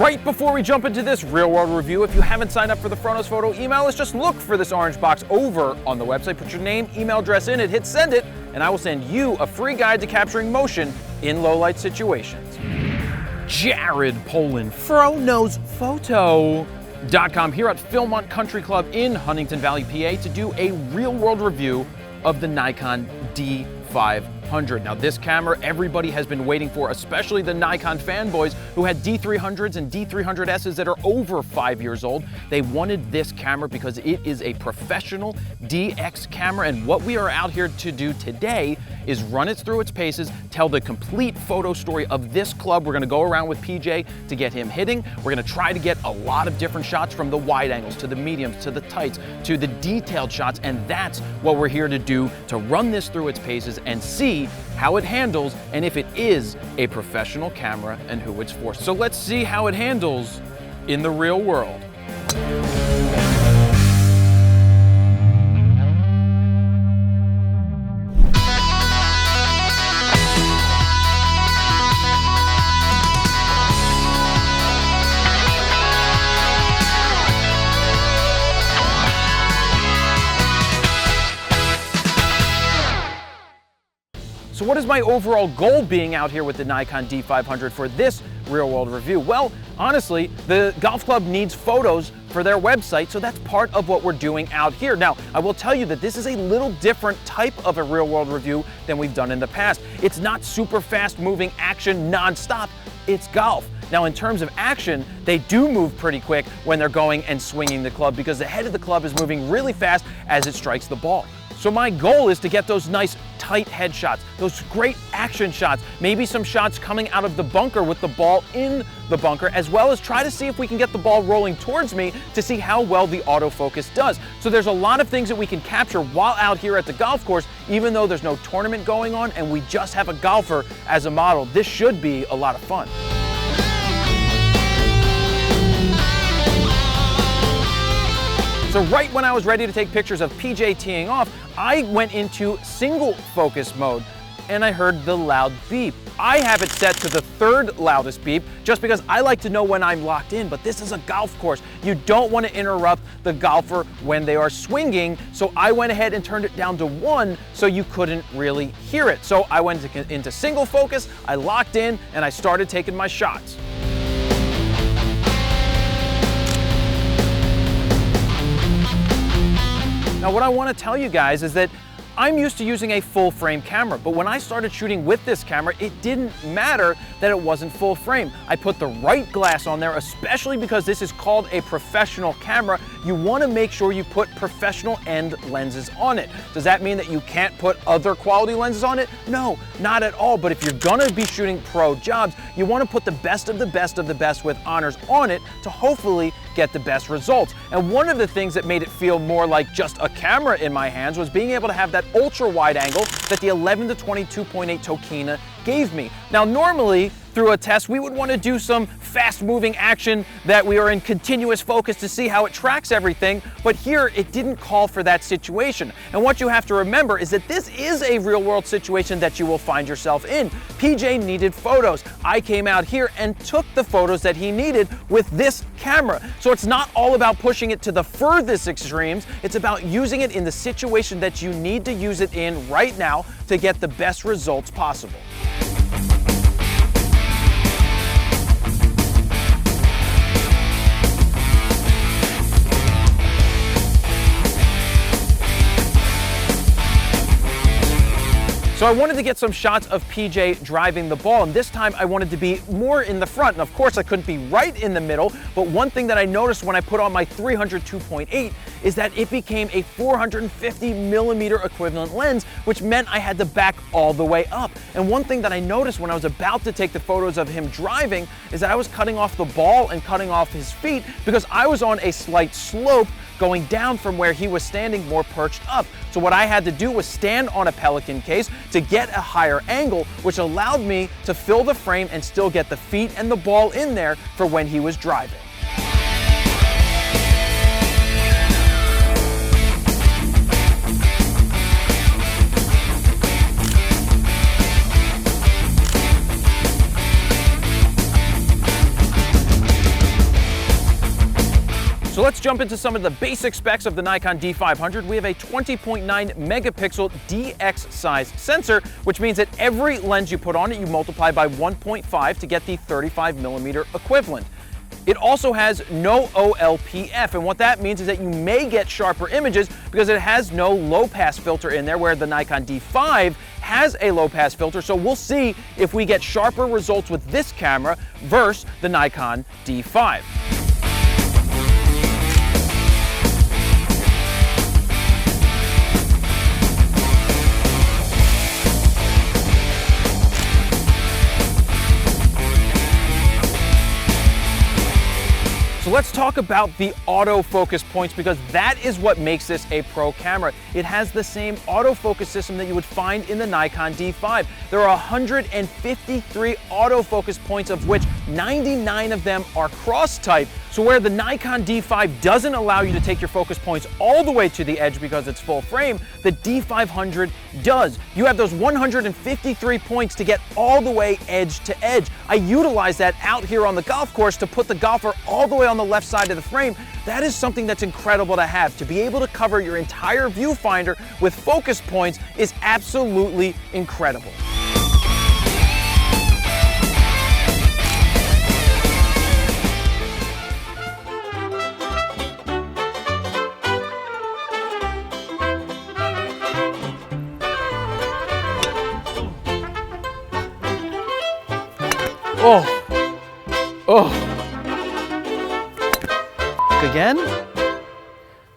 Right before we jump into this real-world review, if you haven't signed up for the Front Nose Photo email list, just look for this orange box over on the website, put your name, email address in it, hit send it, and I will send you a free guide to capturing motion in low-light situations. Jared Polin, FroKnows.com here at Philmont Country Club in Huntington Valley, PA to do a real-world review of the Nikon D500. Now this camera everybody has been waiting for, especially the Nikon fanboys who had D300s and D300Ss that are over 5 years old. They wanted this camera because it is a professional DX camera, and what we are out here to do today is run it through its paces, tell the complete photo story of this club. We're gonna go around with PJ to get him hitting. We're gonna try to get a lot of different shots, from the wide angles to the mediums to the tights to the detailed shots, and that's what we're here to do, to run this through its paces and see how it handles and if it is a professional camera and who it's for. So let's see how it handles in the real world. So what is my overall goal being out here with the Nikon D500 for this real-world review? Well, honestly, the golf club needs photos for their website, so that's part of what we're doing out here. Now, I will tell you that this is a little different type of a real-world review than we've done in the past. It's not super fast-moving action non-stop, it's golf. Now, in terms of action, they do move pretty quick when they're going and swinging the club, because the head of the club is moving really fast as it strikes the ball. So my goal is to get those nice tight headshots, those great action shots, maybe some shots coming out of the bunker with the ball in the bunker, as well as try to see if we can get the ball rolling towards me to see how well the autofocus does. So there's a lot of things that we can capture while out here at the golf course, even though there's no tournament going on and we just have a golfer as a model. This should be a lot of fun. So right when I was ready to take pictures of PJ teeing off, I went into single focus mode and I heard the loud beep. I have it set to the third loudest beep just because I like to know when I'm locked in, but this is a golf course. You don't want to interrupt the golfer when they are swinging, so I went ahead and turned it down to 1 so you couldn't really hear it. So I went into single focus, I locked in, and I started taking my shots. Now what I want to tell you guys is that I'm used to using a full frame camera, but when I started shooting with this camera, it didn't matter that it wasn't full frame. I put the right glass on there, especially because this is called a professional camera. You want to make sure you put professional end lenses on it. Does that mean that you can't put other quality lenses on it? No, not at all. But if you're gonna be shooting pro jobs, you want to put the best of the best of the best with honors on it to hopefully get the best results. And one of the things that made it feel more like just a camera in my hands was being able to have that ultra wide angle that the 11 to 22.8 Tokina gave me. Now normally through a test we would want to do some fast moving action that we are in continuous focus to see how it tracks everything, but here it didn't call for that situation. And what you have to remember is that this is a real world situation that you will find yourself in. PJ needed photos. I came out here and took the photos that he needed with this camera. So it's not all about pushing it to the furthest extremes, it's about using it in the situation that you need to use it in right now to get the best results possible. So I wanted to get some shots of PJ driving the ball, and this time I wanted to be more in the front. And of course I couldn't be right in the middle, but one thing that I noticed when I put on my 300 2.8 is that it became a 450 millimeter equivalent lens, which meant I had to back all the way up. And one thing that I noticed when I was about to take the photos of him driving is that I was cutting off the ball and cutting off his feet because I was on a slight slope going down from where he was standing more perched up. So what I had to do was stand on a Pelican case to get a higher angle, which allowed me to fill the frame and still get the feet and the ball in there for when he was driving. let's jump into some of the basic specs of the Nikon D500. We have a 20.9 megapixel DX size sensor, which means that every lens you put on it, you multiply by 1.5 to get the 35mm equivalent. It also has no OLPF, and what that means is that you may get sharper images because it has no low-pass filter in there, where the Nikon D5 has a low-pass filter, so we'll see if we get sharper results with this camera versus the Nikon D5. So let's talk about the autofocus points, because that is what makes this a pro camera. It has the same autofocus system that you would find in the Nikon D5. There are 153 autofocus points, of which 99 of them are cross-type. So where the Nikon D5 doesn't allow you to take your focus points all the way to the edge because it's full frame, the D500 does. You have those 153 points to get all the way edge to edge. I utilize that out here on the golf course to put the golfer all the way on the left side of the frame. That is something that's incredible to have. To be able to cover your entire viewfinder with focus points is absolutely incredible. Oh. Again?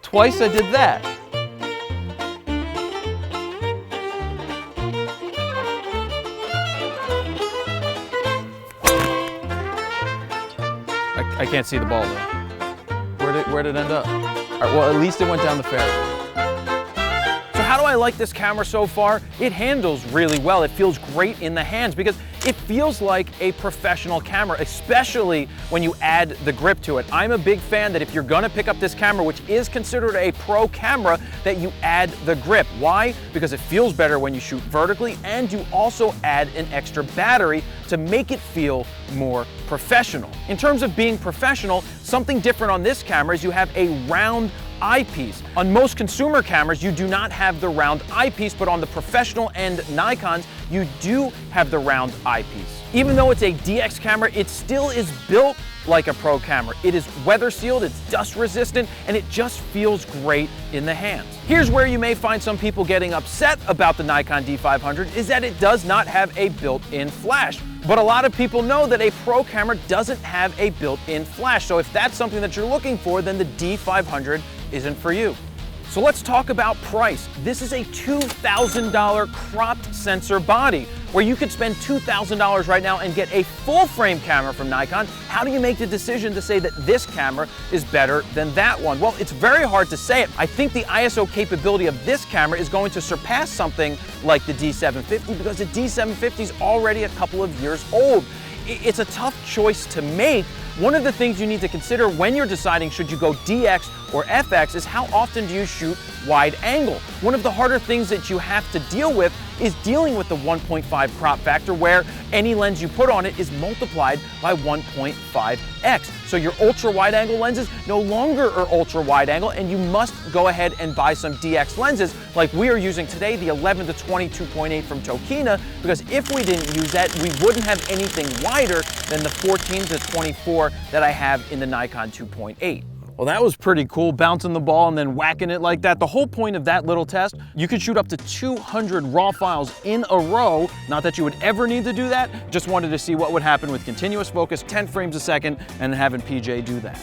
Twice I did that. I can't see the ball though. Where'd it end up? All right, well, at least it went down the fairway. So how do I like this camera so far? It handles really well. It feels great in the hands because it feels like a professional camera, especially when you add the grip to it. I'm a big fan that if you're gonna pick up this camera, which is considered a pro camera, that you add the grip. Why? Because it feels better when you shoot vertically, and you also add an extra battery to make it feel more professional. In terms of being professional, something different on this camera is you have a round eyepiece. On most consumer cameras, you do not have the round eyepiece, but on the professional and Nikons, you do have the round eyepiece. Even though it's a DX camera, it still is built like a pro camera. It is weather sealed, it's dust resistant, and it just feels great in the hands. Here's where you may find some people getting upset about the Nikon D500, is that it does not have a built-in flash. But a lot of people know that a pro camera doesn't have a built-in flash. So if that's something that you're looking for, then the D500 isn't for you. So let's talk about price. This is a $2,000 cropped sensor body, where you could spend $2,000 right now and get a full frame camera from Nikon. How do you make the decision to say that this camera is better than that one? Well, it's very hard to say it. I think the ISO capability of this camera is going to surpass something like the D750, because the D750 is already a couple of years old. It's a tough choice to make. One of the things you need to consider when you're deciding should you go DX or FX is how often do you shoot wide angle. One of the harder things that you have to deal with is dealing with the 1.5 crop factor, where any lens you put on it is multiplied by 1.5x. So your ultra wide angle lenses no longer are ultra wide angle, and you must go ahead and buy some DX lenses like we are using today, the 11 to 22.8 from Tokina, because if we didn't use that, we wouldn't have anything wider than the 14 to 24 that I have in the Nikon 2.8. Well, that was pretty cool, bouncing the ball and then whacking it like that. The whole point of that little test, you could shoot up to 200 raw files in a row. Not that you would ever need to do that, just wanted to see what would happen with continuous focus, 10 frames a second, and having PJ do that.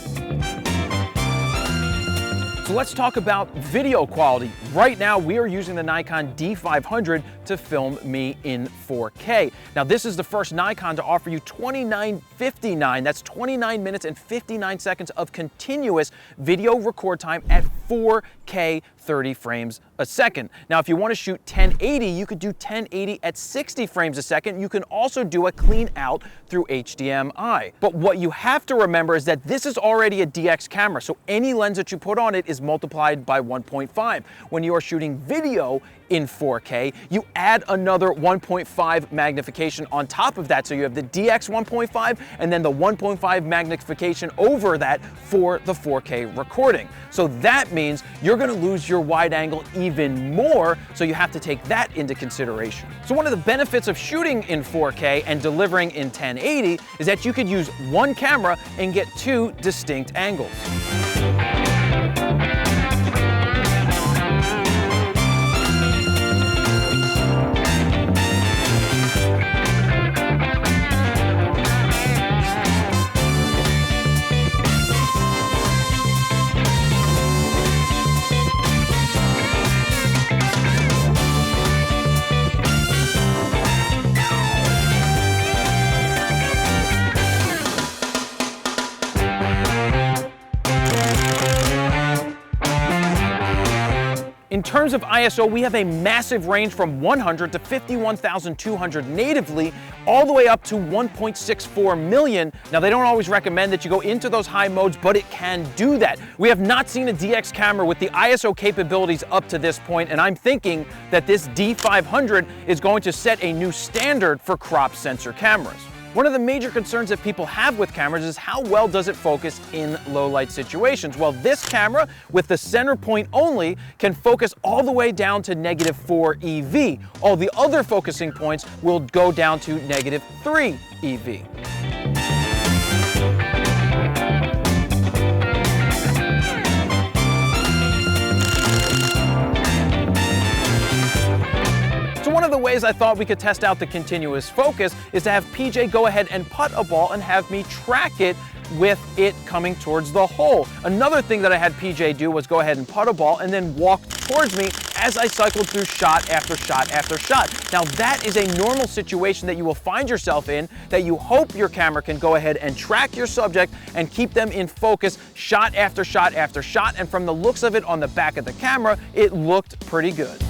So let's talk about video quality. Right now, we are using the Nikon D500 to film me in 4K. Now, this is the first Nikon to offer you 29:59. That's 29 minutes and 59 seconds of continuous video record time at 4K 30 frames a second. Now, if you want to shoot 1080, you could do 1080 at 60 frames a second. You can also do a clean out through HDMI. But what you have to remember is that this is already a DX camera, so any lens that you put on it is multiplied by 1.5. When you are shooting video in 4K. You add another 1.5 magnification on top of that, so you have the DX 1.5 and then the 1.5 magnification over that for the 4K recording. So that means you're gonna lose your wide angle even more, so you have to take that into consideration. So one of the benefits of shooting in 4K and delivering in 1080 is that you could use one camera and get two distinct angles. In terms of ISO, we have a massive range from 100 to 51,200 natively, all the way up to 1.64 million. Now, they don't always recommend that you go into those high modes, but it can do that. We have not seen a DX camera with the ISO capabilities up to this point, and I'm thinking that this D500 is going to set a new standard for crop sensor cameras. One of the major concerns that people have with cameras is how well does it focus in low light situations. Well, this camera with the center point only can focus all the way down to -4 EV. All the other focusing points will go down to -3 EV. One of the ways I thought we could test out the continuous focus is to have PJ go ahead and putt a ball and have me track it with it coming towards the hole. Another thing that I had PJ do was go ahead and putt a ball and then walk towards me as I cycled through shot after shot after shot. Now that is a normal situation that you will find yourself in, that you hope your camera can go ahead and track your subject and keep them in focus shot after shot after shot, and from the looks of it on the back of the camera, it looked pretty good.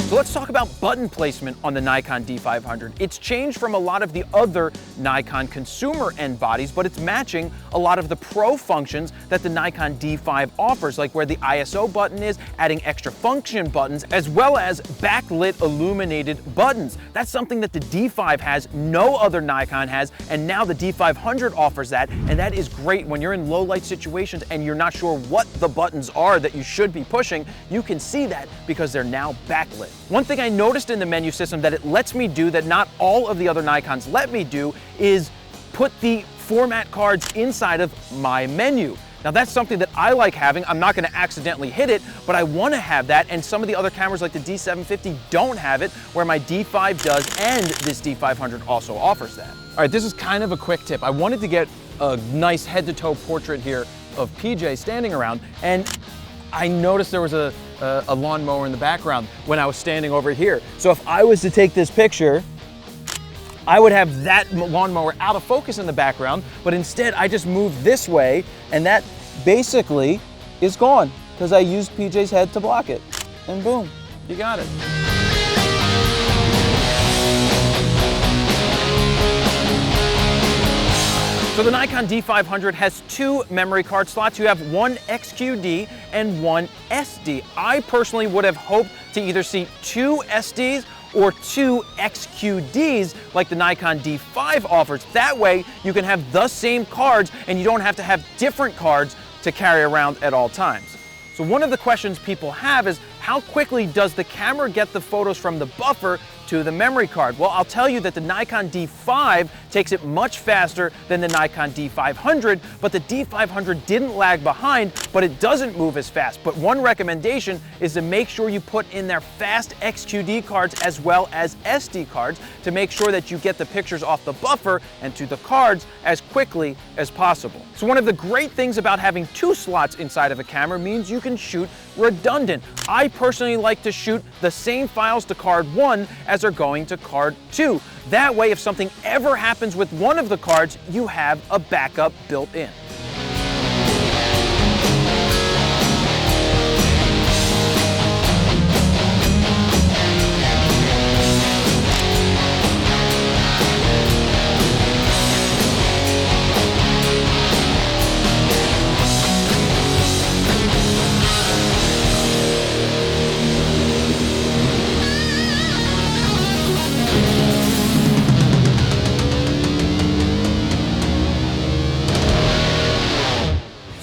So let's talk about button placement on the Nikon D500. It's changed from a lot of the other Nikon consumer end bodies, but it's matching a lot of the pro functions that the Nikon D5 offers, like where the ISO button is, adding extra function buttons, as well as backlit illuminated buttons. That's something that the D5 has, no other Nikon has, and now the D500 offers that, and that is great when you're in low light situations and you're not sure what the buttons are that you should be pushing. You can see that because they're now backlit. One thing I noticed in the menu system that it lets me do that not all of the other Nikons let me do is put the format cards inside of my menu. Now that's something that I like having. I'm not gonna accidentally hit it, but I wanna have that, and some of the other cameras like the D750 don't have it, where my D5 does, and this D500 also offers that. All right, this is kind of a quick tip. I wanted to get a nice head-to-toe portrait here of PJ standing around, and I noticed there was a lawnmower in the background when I was standing over here. So if I was to take this picture, I would have that lawnmower out of focus in the background, but instead I just moved this way, and that basically is gone because I used PJ's head to block it. And boom, you got it. So the Nikon D500 has two memory card slots. You have one XQD and one SD. I personally would have hoped to either see two SDs or two XQDs like the Nikon D5 offers. That way you can have the same cards and you don't have to have different cards to carry around at all times. So one of the questions people have is, how quickly does the camera get the photos from the buffer to the memory card? Well, I'll tell you that the Nikon D5 takes it much faster than the Nikon D500, but the D500 didn't lag behind, but it doesn't move as fast. But one recommendation is to make sure you put in their fast XQD cards as well as SD cards to make sure that you get the pictures off the buffer and to the cards as quickly as possible. So one of the great things about having two slots inside of a camera means you can shoot redundant. I personally like to shoot the same files to card 1 as are going to card 2. That way, if something ever happens with one of the cards, you have a backup built in.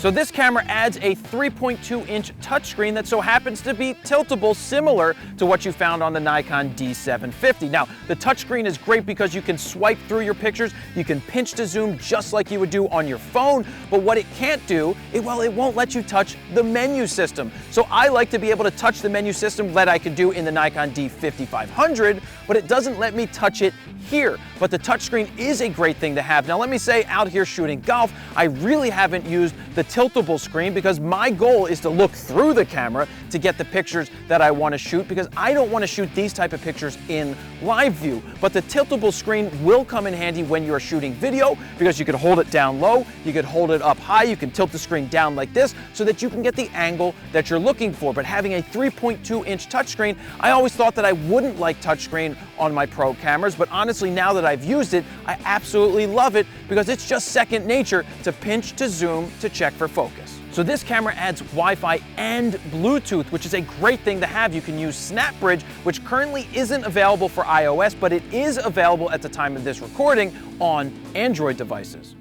So this camera adds a 3.2-inch touchscreen that so happens to be tiltable, similar to what you found on the Nikon D750. Now, the touchscreen is great because you can swipe through your pictures, you can pinch to zoom just like you would do on your phone, but what it can't do, it won't let you touch the menu system. So I like to be able to touch the menu system that I could do in the Nikon D500, but it doesn't let me touch it here. But the touchscreen is a great thing to have. Now let me say, out here shooting golf, I really haven't used the tiltable screen because my goal is to look through the camera to get the pictures that I want to shoot, because I don't want to shoot these type of pictures in live view. But the tiltable screen will come in handy when you're shooting video, because you could hold it down low, you could hold it up high, you can tilt the screen down like this so that you can get the angle that you're looking for. But having a 3.2-inch touchscreen, I always thought that I wouldn't like touchscreen on my pro cameras, but honestly, now that I've used it, I absolutely love it because it's just second nature to pinch, to zoom, to check for focus. So this camera adds Wi-Fi and Bluetooth, which is a great thing to have. You can use SnapBridge, which currently isn't available for iOS, but it is available at the time of this recording on Android devices.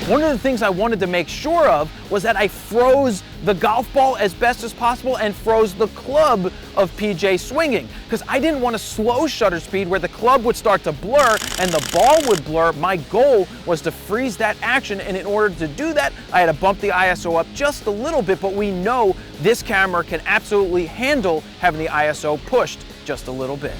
One of the things I wanted to make sure of was that I froze the golf ball as best as possible and froze the club of PJ swinging, because I didn't want a slow shutter speed where the club would start to blur and the ball would blur. My goal was to freeze that action, and in order to do that, I had to bump the ISO up just a little bit, but we know this camera can absolutely handle having the ISO pushed just a little bit.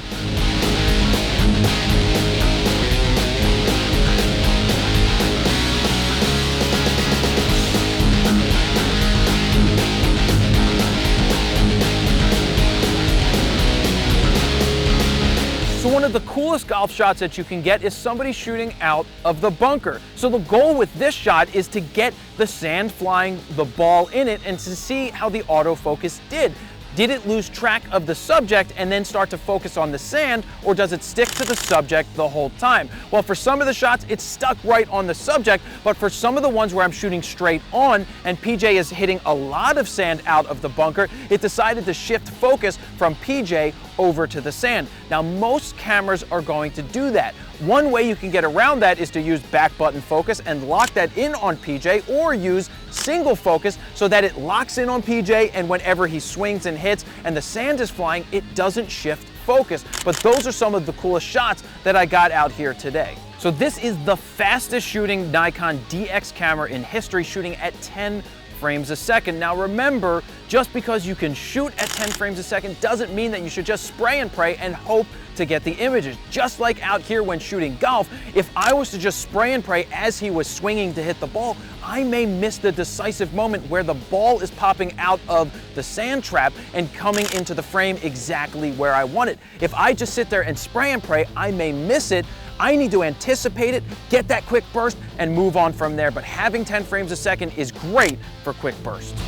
So one of the coolest golf shots that you can get is somebody shooting out of the bunker. So the goal with this shot is to get the sand flying, the ball in it, and to see how the autofocus did. Did it lose track of the subject and then start to focus on the sand, or does it stick to the subject the whole time? Well, for some of the shots, it's stuck right on the subject, but for some of the ones where I'm shooting straight on and PJ is hitting a lot of sand out of the bunker, it decided to shift focus from PJ over to the sand. Now, most cameras are going to do that. One way you can get around that is to use back button focus and lock that in on PJ, or use single focus so that it locks in on PJ, and whenever he swings and hits and the sand is flying, it doesn't shift focus. But those are some of the coolest shots that I got out here today. So this is the fastest shooting Nikon DX camera in history, shooting at 10 frames a second. Now remember, just because you can shoot at 10 frames a second doesn't mean that you should just spray and pray and hope to get the images. Just like out here when shooting golf, if I was to just spray and pray as he was swinging to hit the ball, I may miss the decisive moment where the ball is popping out of the sand trap and coming into the frame exactly where I want it. If I just sit there and spray and pray, I may miss it. I need to anticipate it, get that quick burst, and move on from there. But having 10 frames a second is great for quick bursts.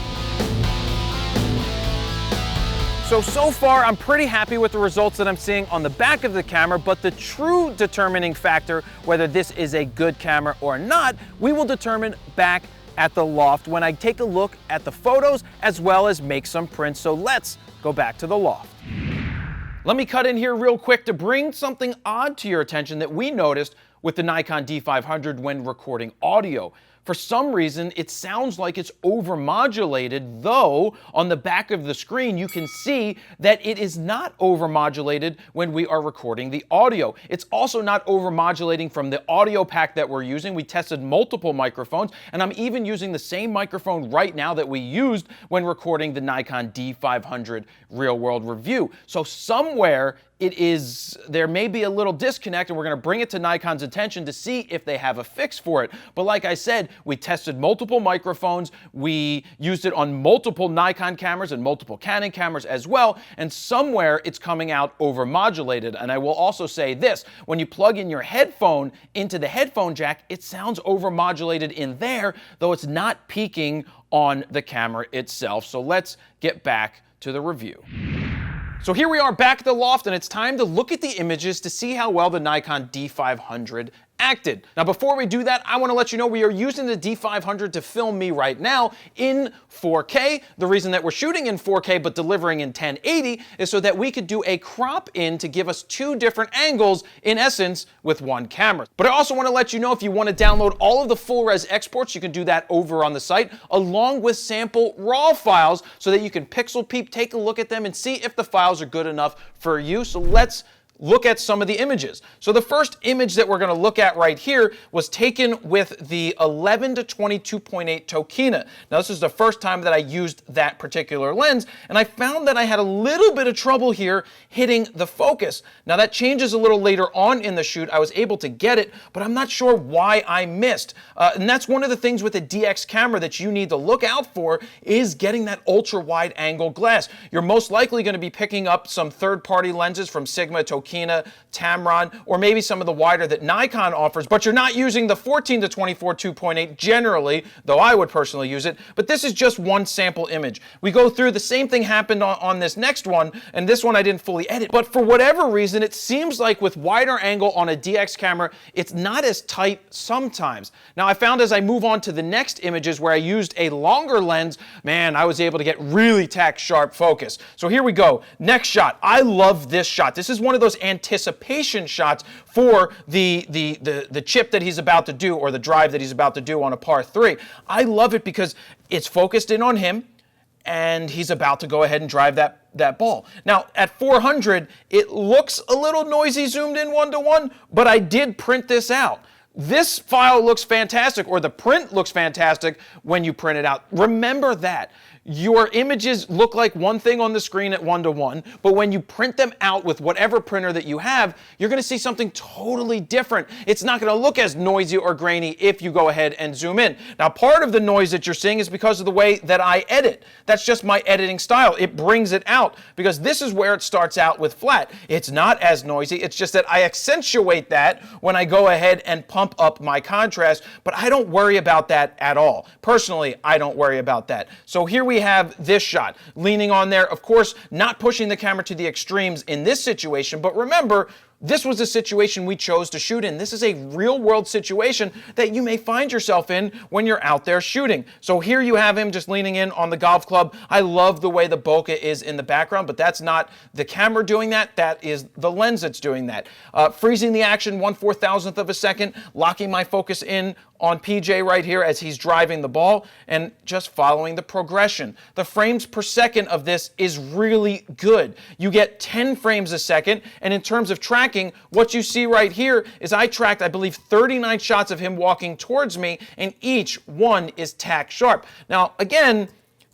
So far, I'm pretty happy with the results that I'm seeing on the back of the camera, but the true determining factor whether this is a good camera or not, we will determine back at the loft when I take a look at the photos as well as make some prints. So let's go back to the loft. Let me cut in here real quick to bring something odd to your attention that we noticed with the Nikon D500 when recording audio. For some reason, it sounds like it's overmodulated, though on the back of the screen, you can see that it is not overmodulated when we are recording the audio. It's also not overmodulating from the audio pack that we're using. We tested multiple microphones, and I'm even using the same microphone right now that we used when recording the Nikon D500 Real World Review. So somewhere there may be a little disconnect, and we're going to bring it to Nikon's attention to see if they have a fix for it. But like I said, we tested multiple microphones, we used it on multiple Nikon cameras and multiple Canon cameras as well, and somewhere it's coming out overmodulated. And I will also say this, when you plug in your headphone into the headphone jack, it sounds overmodulated in there, though it's not peaking on the camera itself. So let's get back to the review. So here we are back at the loft, and it's time to look at the images to see how well the Nikon D500 acted. Now, before we do that, I want to let you know we are using the D500 to film me right now in 4K. The reason that we're shooting in 4K but delivering in 1080 is so that we could do a crop in to give us two different angles, in essence, with one camera. But I also want to let you know if you want to download all of the full res exports, you can do that over on the site, along with sample RAW files so that you can pixel peep, take a look at them, and see if the files are good enough for you. So let's look at some of the images. So the first image that we're going to look at right here was taken with the 11 to 22.8 Tokina. Now this is the first time that I used that particular lens, and I found that I had a little bit of trouble here hitting the focus. Now that changes a little later on in the shoot. I was able to get it, but I'm not sure why I missed. And that's one of the things with a DX camera that you need to look out for, is getting that ultra wide angle glass. You're most likely going to be picking up some third-party lenses from Sigma, Tokina, Tamron, or maybe some of the wider that Nikon offers, but you're not using the 14 to 24 2.8 generally, though I would personally use it. But this is just one sample image. We go through, the same thing happened on this next one, and this one I didn't fully edit. But for whatever reason, it seems like with wider angle on a DX camera, it's not as tight sometimes. Now I found as I move on to the next images where I used a longer lens, man, I was able to get really tack sharp focus. So here we go. Next shot. I love this shot. This is one of those anticipation shots for the chip that he's about to do, or the drive that he's about to do on a par 3. I love it because it's focused in on him, and he's about to go ahead and drive that ball. Now, at 400, it looks a little noisy zoomed in 1:1, but I did print this out. This file looks fantastic, or the print looks fantastic when you print it out. Remember that. Your images look like one thing on the screen at 1:1, but when you print them out with whatever printer that you have, you're going to see something totally different. It's not going to look as noisy or grainy if you go ahead and zoom in. Now, part of the noise that you're seeing is because of the way that I edit. That's just my editing style. It brings it out, because this is where it starts out with flat. It's not as noisy. It's just that I accentuate that when I go ahead and pump up my contrast, but I don't worry about that at all. Personally, I don't worry about that. So here we have this shot, leaning on there, of course, not pushing the camera to the extremes in this situation, but remember, this was a situation we chose to shoot in. This is a real-world situation that you may find yourself in when you're out there shooting. So here you have him just leaning in on the golf club. I love the way the bokeh is in the background, but that's not the camera doing that. That is the lens that's doing that. Freezing the action 1/4000th of a second, locking my focus in on PJ right here as he's driving the ball, and just following the progression. The frames per second of this is really good. You get 10 frames a second, and in terms of tracking, what you see right here is I tracked, I believe, 39 shots of him walking towards me, and each one is tack sharp. Now, again,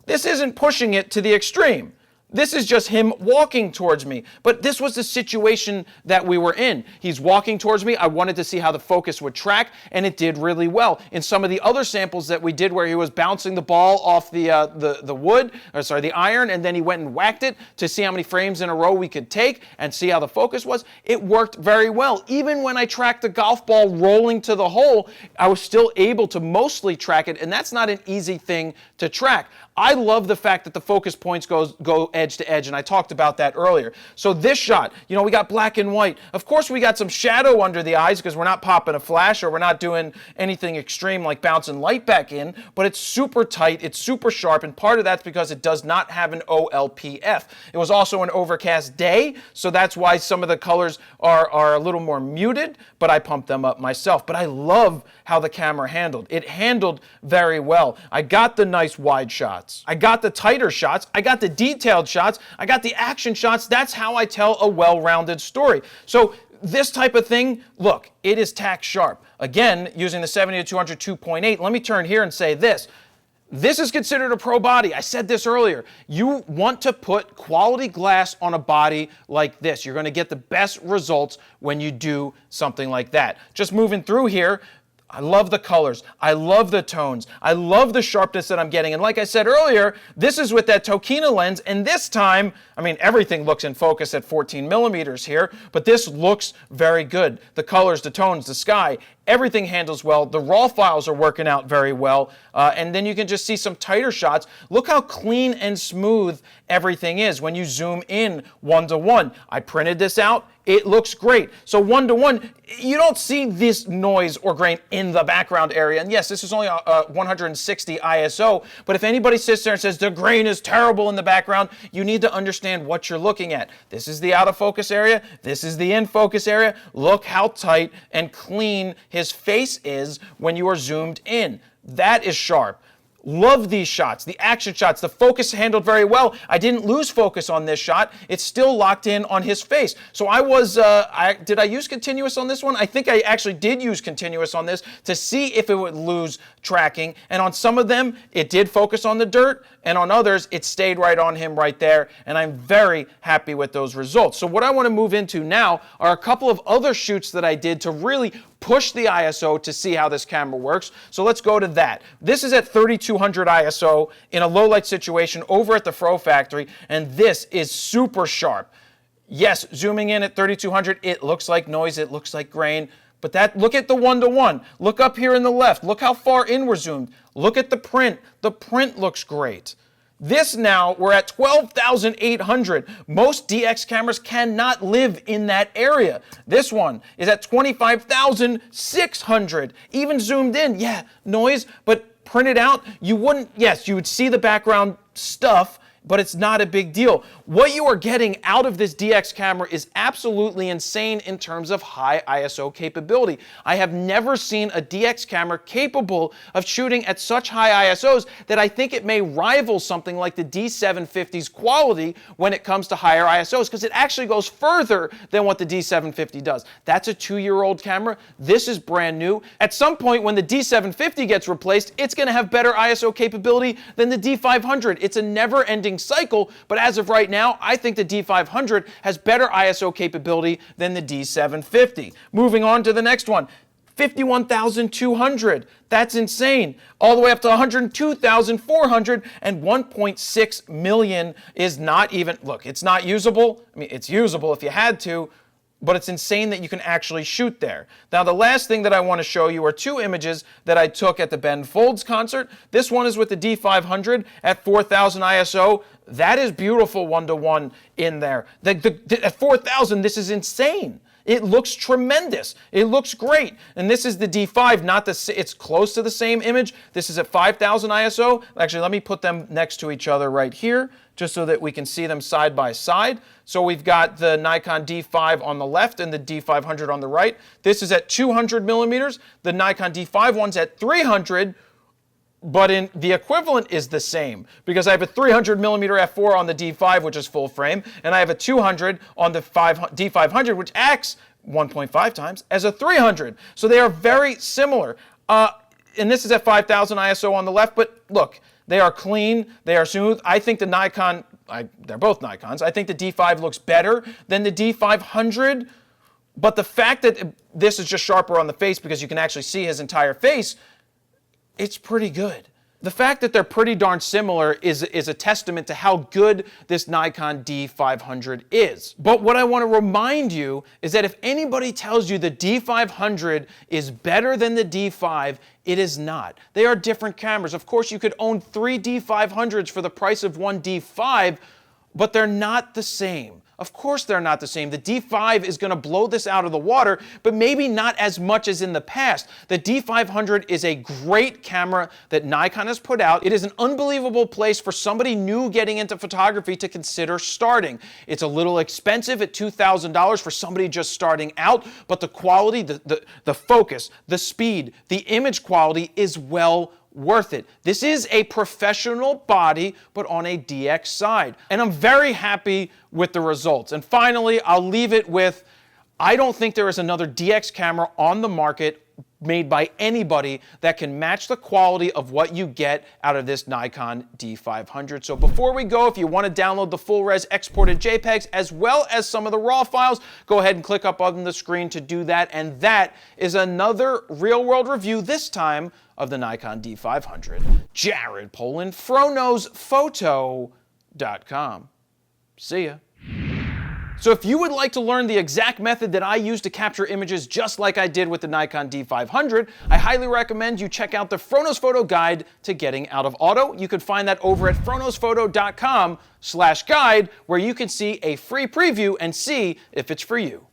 this isn't pushing it to the extreme. This is just him walking towards me. But this was the situation that we were in. He's walking towards me. I wanted to see how the focus would track, and it did really well. In some of the other samples that we did where he was bouncing the ball off the iron, and then he went and whacked it to see how many frames in a row we could take and see how the focus was, it worked very well. Even when I tracked the golf ball rolling to the hole, I was still able to mostly track it, and that's not an easy thing to track. I love the fact that the focus points go edge to edge, and I talked about that earlier. So this shot, you know, we got black and white. Of course, we got some shadow under the eyes because we're not popping a flash, or we're not doing anything extreme like bouncing light back in, but it's super tight, it's super sharp, and part of that's because it does not have an OLPF. It was also an overcast day, so that's why some of the colors are a little more muted, but I pumped them up myself. But I love how the camera handled. It handled very well. I got the nice wide shots. I got the tighter shots. I got the detailed shots. I got the action shots. That's how I tell a well-rounded story. So this type of thing, look, it is tack sharp. Again, using the 70 to 200 2.8, let me turn here and say this. This is considered a pro body. I said this earlier. You want to put quality glass on a body like this. You're going to get the best results when you do something like that. Just moving through here, I love the colors. I love the tones. I love the sharpness that I'm getting. And like I said earlier, this is with that Tokina lens. And this time, I mean, everything looks in focus at 14 millimeters here, but this looks very good. The colors, the tones, the sky, everything handles well. The raw files are working out very well. And then you can just see some tighter shots. Look how clean and smooth everything is when you zoom in 1:1. I printed this out. it looks great. So 1:1, you don't see this noise or grain in the background area. And yes, this is only 160 ISO, but if anybody sits there and says the grain is terrible in the background, you need to understand what you're looking at. This is the out of focus area. This is the in focus area. Look how tight and clean his face is when you are zoomed in. That is sharp. Love these shots, the action shots. The focus handled very well. I didn't lose focus on this shot. It's still locked in on his face. So I was, did I use continuous on this one? I think I actually did use continuous on this to see if it would lose tracking. And on some of them, it did focus on the dirt. And on others, it stayed right on him right there. And I'm very happy with those results. So what I want to move into now are a couple of other shoots that I did to really push the ISO to see how this camera works. So let's go to that. This is at 3200 ISO in a low light situation over at the Fro factory, and this is super sharp. Yes, zooming in at 3200, it looks like noise, it looks like grain, but look at the 1:1. Look up here in the left. Look how far in we're zoomed. Look at the print. The print looks great. This now, we're at 12,800. Most DX cameras cannot live in that area. This one is at 25,600. Even zoomed in, yeah, noise, but printed out, you wouldn't, yes, you would see the background stuff, but it's not a big deal. What you are getting out of this DX camera is absolutely insane in terms of high ISO capability. I have never seen a DX camera capable of shooting at such high ISOs that I think it may rival something like the D750's quality when it comes to higher ISOs, because it actually goes further than what the D750 does. That's a 2-year-old camera. This is brand new. At some point when the D750 gets replaced, it's going to have better ISO capability than the D500. It's a never-ending cycle, but as of right now, I think the D500 has better ISO capability than the D750. Moving on to the next one, 51,200. That's insane. All the way up to 102,400, and 1.6 million is not even, look, it's not usable. I mean, it's usable if you had to, but it's insane that you can actually shoot there. Now, the last thing that I want to show you are 2 images that I took at the Ben Folds concert. This one is with the D500 at 4,000 ISO. That is beautiful 1:1 in there. At 4,000, this is insane. It looks tremendous. It looks great. And this is the D5, it's close to the same image. This is at 5,000 ISO. Actually, let me put them next to each other right here, just so that we can see them side by side. So we've got the Nikon D5 on the left and the D500 on the right. This is at 200 millimeters. The Nikon D5 one's at 300, but the equivalent is the same, because I have a 300 millimeter f4 on the D5, which is full frame, and I have a 200 on the D500, which acts 1.5 times as a 300. So they are very similar. And this is at 5,000 ISO on the left, but look, they are clean, they are smooth. I think the Nikon, they're both Nikons, I think the D5 looks better than the D500, but the fact that this is just sharper on the face because you can actually see his entire face, it's pretty good. The fact that they're pretty darn similar is a testament to how good this Nikon D500 is. But what I want to remind you is that if anybody tells you the D500 is better than the D5, it is not. They are different cameras. Of course, you could own 3 D500s for the price of one D5, but they're not the same. Of course they're not the same. The D5 is going to blow this out of the water, but maybe not as much as in the past. The D500 is a great camera that Nikon has put out. It is an unbelievable place for somebody new getting into photography to consider starting. It's a little expensive at $2,000 for somebody just starting out, but the quality, the focus, the speed, the image quality is well worth it. This is a professional body, but on a DX side. And I'm very happy with the results. And finally, I'll leave it with, I don't think there is another DX camera on the market made by anybody that can match the quality of what you get out of this Nikon D500. So before we go, if you want to download the full res exported JPEGs as well as some of the RAW files, go ahead and click up on the screen to do that. And that is another real world review, this time of the Nikon D500. Jared Polin, FroKnowsPhoto.com. See ya. So if you would like to learn the exact method that I use to capture images just like I did with the Nikon D500, I highly recommend you check out the Froknows Photo Guide to Getting Out of Auto. You can find that over at FroKnowsPhoto.com/guide, where you can see a free preview and see if it's for you.